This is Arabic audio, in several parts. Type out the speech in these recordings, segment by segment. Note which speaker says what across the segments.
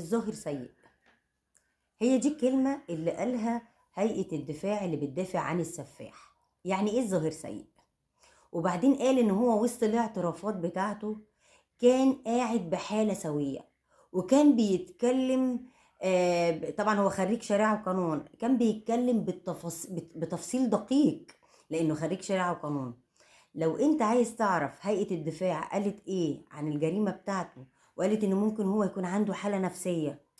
Speaker 1: الظاهر سيء. هي دي الكلمة اللي قالها هيئة الدفاع اللي بتدافع عن السفاح. يعني ايه الظاهر سيء؟ وبعدين قال ان هو وسط الاعترافات بتاعته كان قاعد بحالة سوية، وكان بيتكلم. طبعا هو خريج شريعة وقانون، كان بيتكلم بتفصيل دقيق لانه خريج شريعة وقانون. لو انت عايز تعرف هيئة الدفاع قالت ايه عن الجريمة بتاعته، وقالت ان ممكن هو يكون عنده حالة نفسية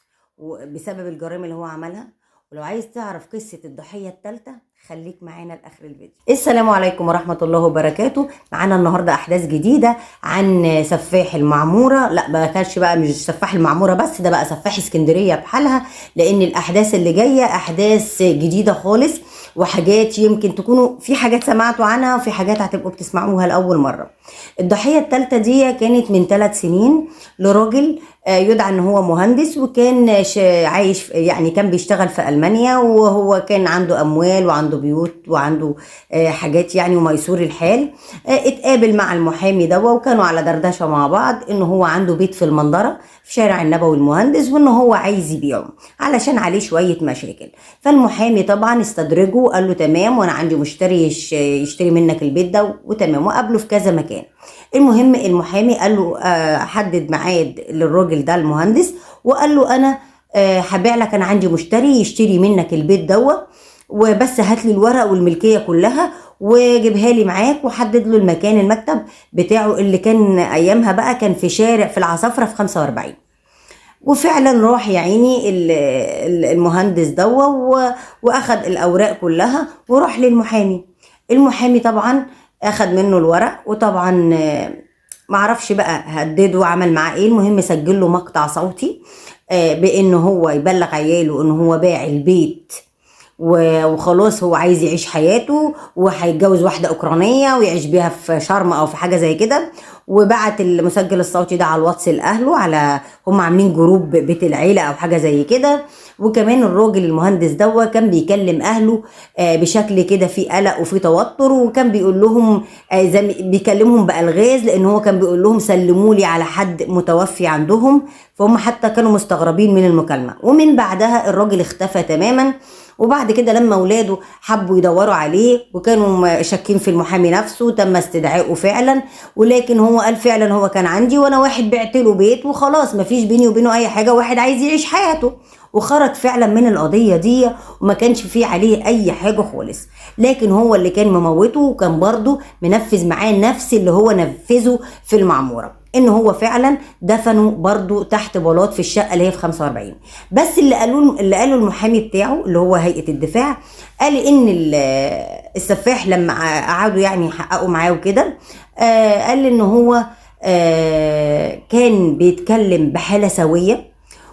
Speaker 1: بسبب الجرائم اللي هو عملها، ولو عايز تعرف قصة الضحية الثالثة خليك معانا لآخر الفيديو. السلام عليكم ورحمة الله وبركاته. معانا النهاردة أحداث جديدة عن سفاح المعمورة. لا ما كانش بقى مش سفاح المعمورة بس، ده بقى سفاح اسكندرية بحالها، لأن الأحداث اللي جاية أحداث جديدة خالص، وحاجات يمكن تكونوا في حاجات سمعتوا عنها وفي حاجات هتبقوا بتسمعوها لأول مرة. الضحية الثالثة دي كانت من 3 سنين لراجل يدعى ان هو مهندس، وكان عايش يعني كان بيشتغل في ألمانيا، وهو كان عنده اموال وعنده بيوت وعنده حاجات يعني وميسور الحال. اتقابل مع المحامي ده وكانوا على دردشة مع بعض ان هو عنده بيت في المنظرة في شارع النبوي المهندس، وان هو عايز يبيعه علشان عليه شوية مشاكل. فالمحامي طبعا استدرجه وقال له تمام، وانا عندي مشتري يشتري منك البيت ده وتمام، وقابله في كذا مكان. المهم المحامي قال له حدد ميعاد للراجل ده المهندس، وقال له انا هبيع لك، انا عندي مشتري يشتري منك البيت دوت، وبس هات لي الورق والملكيه كلها وجيبها لي معاك. وحدد له المكان، المكتب بتاعه اللي كان ايامها بقى كان في شارع في العصافره في 45. وفعلا راح يا عيني المهندس دوت واخد الاوراق كلها وراح للمحامي. المحامي طبعا اخد منه الورق، وطبعا معرفش بقى هدده وعمل معاه ايه. المهم سجل له مقطع صوتي بان هو يبلغ عياله ان هو باع البيت وخلاص هو عايز يعيش حياته، وهيتجوز واحدة أوكرانية ويعيش بيها في شرم أو في حاجة زي كده. وبعت المسجل الصوتي ده على الواتس لأهله، على هم عاملين جروب بيت العيلة أو حاجة زي كده. وكمان الراجل المهندس ده كان بيكلم أهله بشكل كده في قلق وفي توتر، وكان بيقول لهم بيكلمهم بألغاز، لأن هو كان بيقول لهم سلموا لي على حد متوفي عندهم. فهم حتى كانوا مستغربين من المكالمة. ومن بعدها الراجل اختفى تماما. وبعد كده لما اولاده حبوا يدوروا عليه وكانوا شاكين في المحامي نفسه، تم استدعائه فعلا، ولكن هو قال فعلا هو كان عندي، وانا واحد بعت له بيت وخلاص مفيش بيني وبينه اي حاجه، واحد عايز يعيش حياته. وخرج فعلا من القضيه دي وما كانش فيه عليه اي حاجه خالص. لكن هو اللي كان مموته، وكان برضه منفذ معاه نفس اللي هو نفذه في المعموره، ان هو فعلا دفنوا برضو تحت بلاط في الشقه اللي هي في 45. بس اللي قالوا المحامي بتاعه اللي هو هيئه الدفاع، قال ان السفاح لما قعدوا يعني يحققوا معاه وكده، قال ان هو كان بيتكلم بحاله سويه،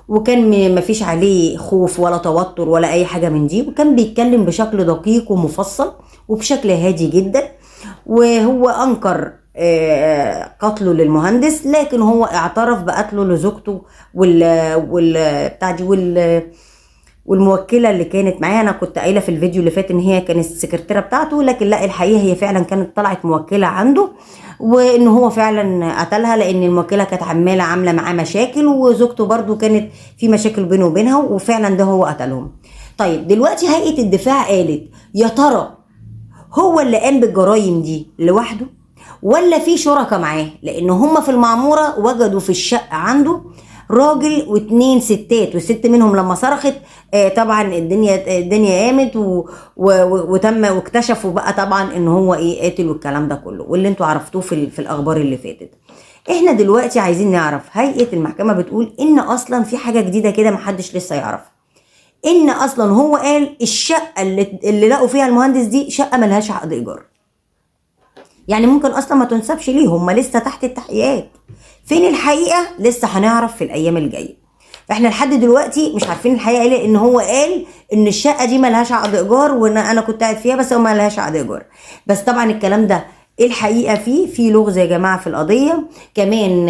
Speaker 1: وكان مفيش عليه خوف ولا توتر ولا اي حاجه من دي، وكان بيتكلم بشكل دقيق ومفصل وبشكل هادي جدا. وهو انكر قتله للمهندس، لكن هو اعترف بقتله لزوجته والموكله اللي كانت معاه. انا كنت قايله في الفيديو اللي فات ان هي كانت السكرتيره بتاعته، لكن لا، الحقيقه هي فعلا كانت طلعت موكله عنده، وان هو فعلا قتلها لان الموكله كانت عامله معاه مشاكل، وزوجته برضو كانت في مشاكل بينه وبينها، وفعلا ده هو قتلهم. طيب دلوقتي هيئه الدفاع قالت يا ترى هو اللي قام بالجرايم دي لوحده ولا في شركاء معاه؟ لان هم في المعموره وجدوا في الشقه عنده راجل و2 ستات، والست منهم لما صرخت طبعا الدنيا قامت وتم واكتشفوا بقى طبعا ان هو ايه قاتل والكلام ده كله، واللي انتوا عرفتوه في الاخبار اللي فاتت. احنا دلوقتي عايزين نعرف، هيئه المحكمه بتقول ان اصلا في حاجه جديده كده محدش لسه يعرفها، ان اصلا هو قال الشقه اللي لقوا فيها المهندس دي شقه ملهاش عقد ايجار. يعني ممكن اصلا ما تنسبش ليه، هم لسه تحت التحقيقات. فين الحقيقه؟ لسه هنعرف في الايام الجايه. فاحنا لحد دلوقتي مش عارفين الحقيقه ليه، ان هو قال ان الشقه دي ملهاش عقد ايجار، وان انا كنت قاعد فيها بس هو ملهاش عقد ايجار. بس طبعا الكلام ده الحقيقه فيه لغز يا جماعه في القضيه. كمان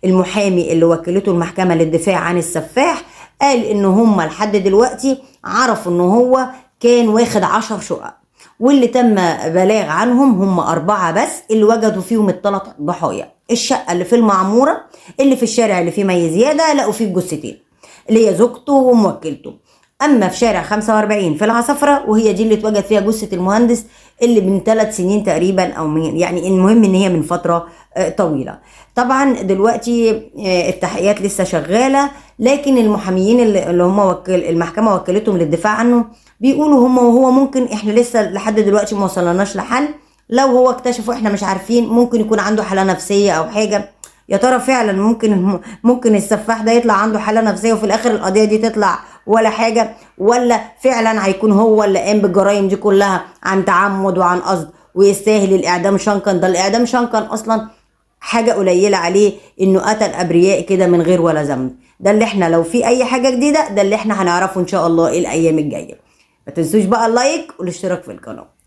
Speaker 1: المحامي اللي وكلته المحكمه للدفاع عن السفاح قال ان هم لحد دلوقتي عرفوا ان هو كان واخد 10 شقق، واللي تم بلاغ عنهم هم 4 بس اللي وجدوا فيهم ال3 ضحايا. الشقة اللي في المعمورة اللي في الشارع اللي فيه مي زيادة لقوا فيه الجثتين، اللي هي زوجته وموكلته. اما في شارع 45 في العصفرة، وهي دي اللي اتوجد فيها جثة المهندس اللي من 3 سنين تقريبا او من، يعني المهم ان هي من فترة طويلة. طبعا دلوقتي التحقيقات لسه شغالة، لكن المحاميين اللي هم المحكمة وكلتهم للدفاع عنه بيقولوا هم وهو ممكن، احنا لسه لحد دلوقتي ما وصلناش لحل. لو هو اكتشفوا احنا مش عارفين، ممكن يكون عنده حالة نفسية او حاجة. يا ترى فعلا ممكن السفاح ده يطلع عنده حالة نفسية وفي الاخر القضية دي تطلع ولا حاجة، ولا فعلا هيكون هو اللي قام بالجرائم دي كلها عن تعمد وعن قصد ويستاهل الاعدام شنقا؟ ده الاعدام شنقا اصلا حاجة قليلة عليه، انه قتل ابرياء كده من غير ولا ذنب. ده اللي احنا لو في اي حاجة جديدة، ده اللي احنا هنعرفه ان شاء الله الايام الجاية. ما تنسوش بقى اللايك والاشتراك في القناة.